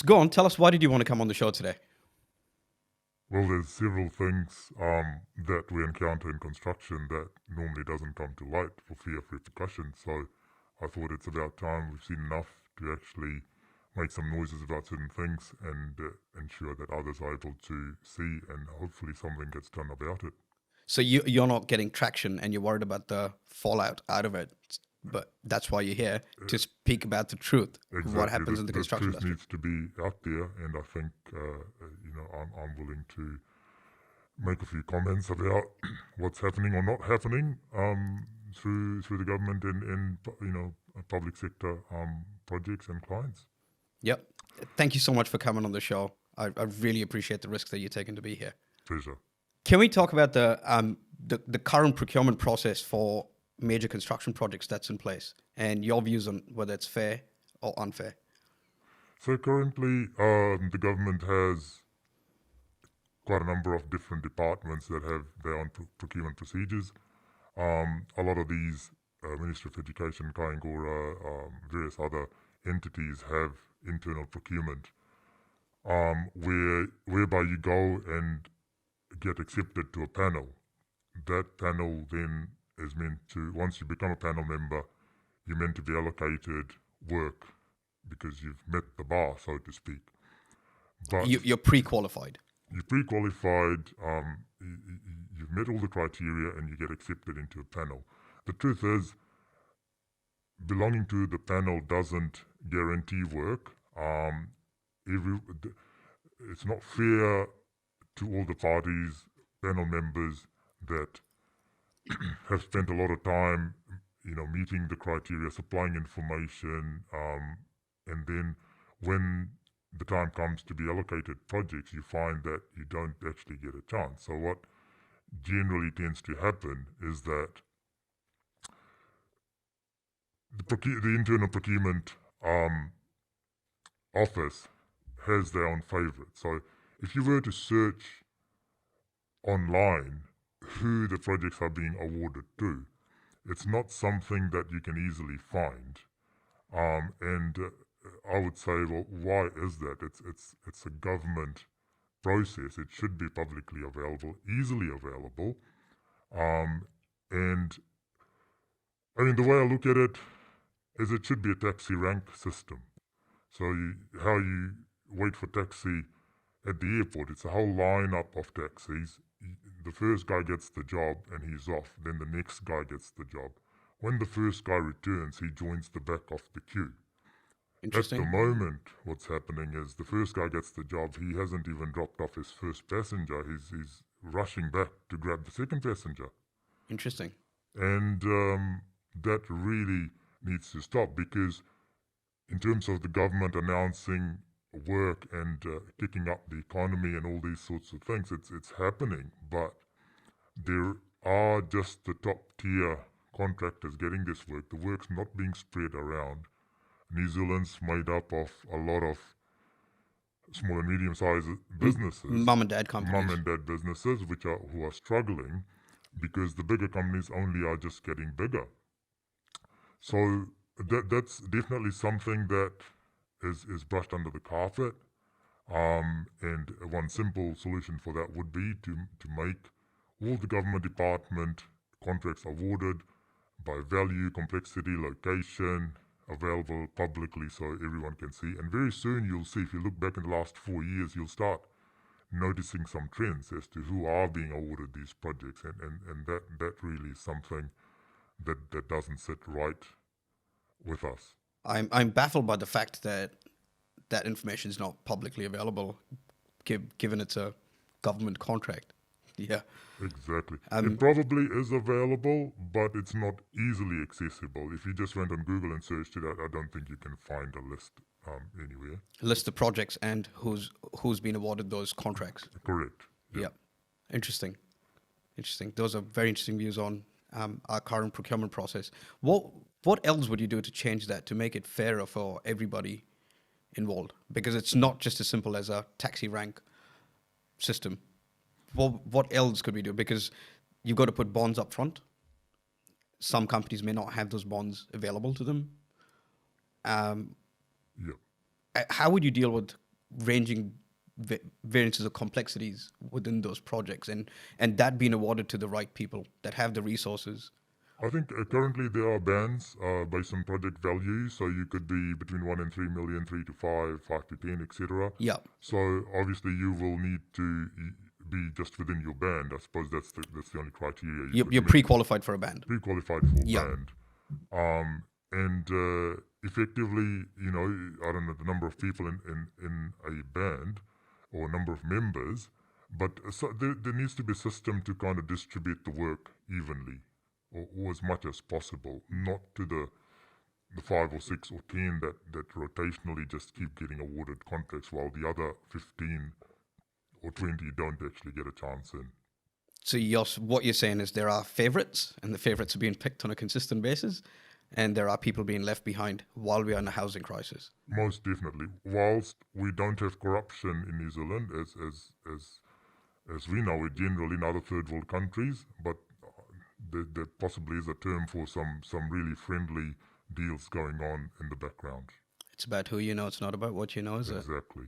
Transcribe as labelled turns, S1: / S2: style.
S1: go on. Tell us, why did you want to come on the show today?
S2: Well, there's several things that we encounter in construction that normally doesn't come to light for fear of repercussions. So I thought it's about time. We've seen enough to actually make some noises about certain things and ensure that others are able to see, and hopefully something gets done about it.
S1: So you're not getting traction and you're worried about the fallout out of it, but that's why you're here, to speak about the truth,
S2: Exactly.
S1: what happens in the construction
S2: truth
S1: industry.
S2: needs to be out there, and I think I'm willing to make a few comments about what's happening or not happening through the government and public sector projects and clients.
S1: Yep. Thank you so much for coming on the show. I really appreciate the risk that you're taking to be here.
S2: Pleasure.
S1: Can we talk about the current procurement process for major construction projects that's in place, and your views on whether it's fair or unfair?
S2: So currently, the government has quite a number of different departments that have their own procurement procedures. A lot of these, Ministry of Education, Kaingora, various other entities have internal procurement, whereby you go and get accepted to a panel. That panel then is meant to, once you become a panel member, you're meant to be allocated work because you've met the bar, so to speak. But
S1: You're pre-qualified.
S2: you're pre-qualified, you've met all the criteria, and you get accepted into a panel. The truth is, belonging to the panel doesn't guarantee work. It's not fair to all the parties, panel members that have spent a lot of time, meeting the criteria, supplying information, and then when the time comes to be allocated projects, you find that you don't actually get a chance. So what generally tends to happen is that the internal procurement office has their own favorite. So if you were to search online who the projects are being awarded to, it's not something that you can easily find. And I would say, well, why is that? It's a government process. It should be publicly available, easily available. And I mean, the way I look at it is it should be a taxi rank system. So how you wait for taxi at the airport, it's a whole lineup of taxis. The first guy gets the job and he's off. Then the next guy gets the job. When the first guy returns, he joins the back of the queue.
S1: Interesting.
S2: At the moment, what's happening is the first guy gets the job. He hasn't even dropped off his first passenger. He's rushing back to grab the second passenger.
S1: Interesting.
S2: And that really needs to stop, because in terms of the government announcing work and kicking up the economy and all these sorts of things, it's happening. But there are just the top tier contractors getting this work. The work's not being spread around. New Zealand's made up of a lot of small and medium-sized businesses,
S1: Mum and dad companies.
S2: mum and dad businesses, who are struggling because the bigger companies only are just getting bigger. So that's definitely something that is brushed under the carpet. And one simple solution for that would be to make all the government department contracts awarded by value, complexity, location, available publicly so everyone can see. And very soon you'll see, if you look back in the last 4 years, you'll start noticing some trends as to who are being awarded these projects. And that really is something that doesn't sit right with us.
S1: I'm baffled by the fact that that information is not publicly available, given it's a government contract. Yeah.
S2: Exactly. It probably is available, but it's not easily accessible. If you just went on Google and searched it out, I don't think you can find a list anywhere.
S1: List of projects and who's been awarded those contracts.
S2: Correct.
S1: Yeah. Interesting. Those are very interesting views on our current procurement process. What else would you do to change that, to make it fairer for everybody involved? Because it's not just as simple as a taxi rank system. Well, what else could we do? Because you've got to put bonds up front. Some companies may not have those bonds available to them.
S2: Yeah.
S1: How would you deal with ranging variances of complexities within those projects, and that being awarded to the right people that have the resources.
S2: I think currently there are bands based on project value, so you could be between 1 and 3 million, 3 to 5, 5 to 10, etc.
S1: Yeah,
S2: So obviously you will need to be just within your band. I suppose that's the only criteria you could
S1: you're
S2: meet.
S1: pre-qualified for a band.
S2: Pre-qualified for
S1: Yeah,
S2: band. And effectively, you know, I don't know the number of people in a band or number of members, but so there needs to be a system to kind of distribute the work evenly or as much as possible, not to the 5 or 6 or 10 that rotationally just keep getting awarded contracts while the other 15 or 20 don't actually get a chance in.
S1: so what you're saying is there are favorites, and the favorites are being picked on a consistent basis, and there are people being left behind while we are in a housing crisis.
S2: Most definitely. Whilst we don't have corruption in New Zealand, as we know it generally in other third world countries, but there possibly is a term for some really friendly deals going on in the background.
S1: It's about who you know. It's not about what you know, is it?
S2: Exactly.